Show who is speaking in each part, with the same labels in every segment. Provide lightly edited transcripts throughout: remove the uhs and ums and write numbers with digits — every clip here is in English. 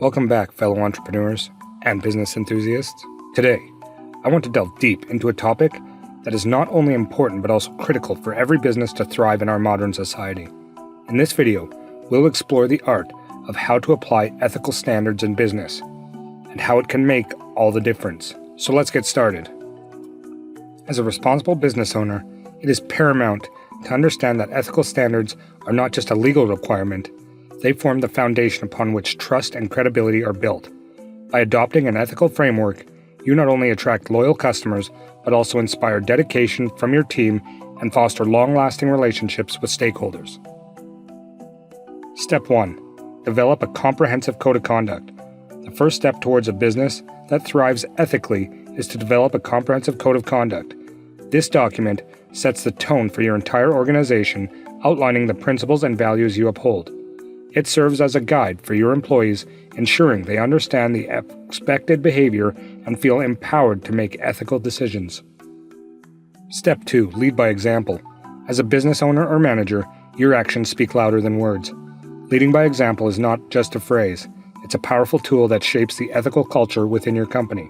Speaker 1: Welcome back, fellow entrepreneurs and business enthusiasts. Today, I want to delve deep into a topic that is not only important but also critical for every business to thrive in our modern society. In this video, we'll explore the art of how to apply ethical standards in business and how it can make all the difference. So let's get started. As a responsible business owner, it is paramount to understand that ethical standards are not just a legal requirement. They form the foundation upon which trust and credibility are built. By adopting an ethical framework, you not only attract loyal customers, but also inspire dedication from your team and foster long-lasting relationships with stakeholders. Step 1. Develop a comprehensive code of conduct. The first step towards a business that thrives ethically is to develop a comprehensive code of conduct. This document sets the tone for your entire organization, outlining the principles and values you uphold. It serves as a guide for your employees, ensuring they understand the expected behavior and feel empowered to make ethical decisions. Step 2. Lead by example. As a business owner or manager, your actions speak louder than words. Leading by example is not just a phrase. It's a powerful tool that shapes the ethical culture within your company.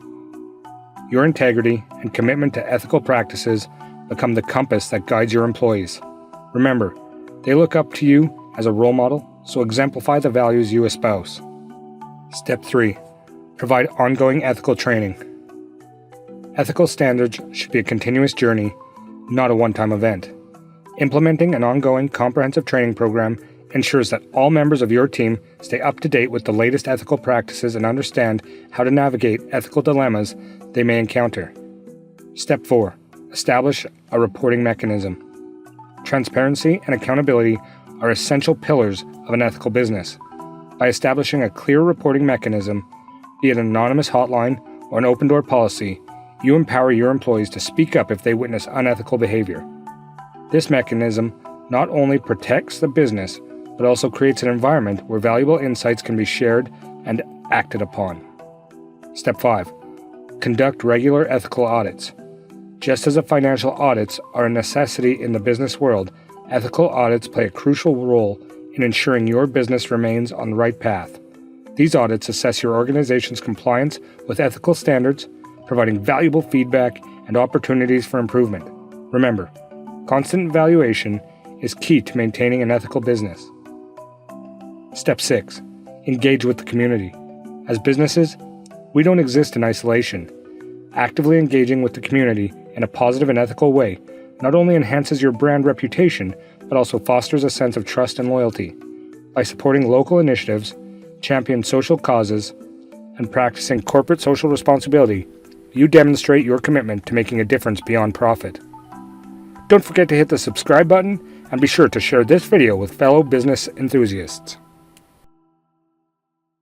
Speaker 1: Your integrity and commitment to ethical practices become the compass that guides your employees. Remember, they look up to you as a role model, so exemplify the values you espouse. Step 3. Provide ongoing ethical training. Ethical standards should be a continuous journey, not a one-time event. Implementing an ongoing comprehensive training program ensures that all members of your team stay up to date with the latest ethical practices and understand how to navigate ethical dilemmas they may encounter. Step 4. Establish a reporting mechanism. Transparency and accountability are essential pillars of an ethical business. By establishing a clear reporting mechanism, be it an anonymous hotline or an open-door policy, you empower your employees to speak up if they witness unethical behavior. This mechanism not only protects the business, but also creates an environment where valuable insights can be shared and acted upon. Step 5. Conduct regular ethical audits. Just as financial audits are a necessity in the business world, ethical audits play a crucial role in ensuring your business remains on the right path. These audits assess your organization's compliance with ethical standards, providing valuable feedback and opportunities for improvement. Remember, constant evaluation is key to maintaining an ethical business. Step 6. Engage with the community. As businesses, we don't exist in isolation. Actively engaging with the community in a positive and ethical way not only enhances your brand reputation, but also fosters a sense of trust and loyalty. By supporting local initiatives, championing social causes, and practicing corporate social responsibility, you demonstrate your commitment to making a difference beyond profit. Don't forget to hit the subscribe button and be sure to share this video with fellow business enthusiasts.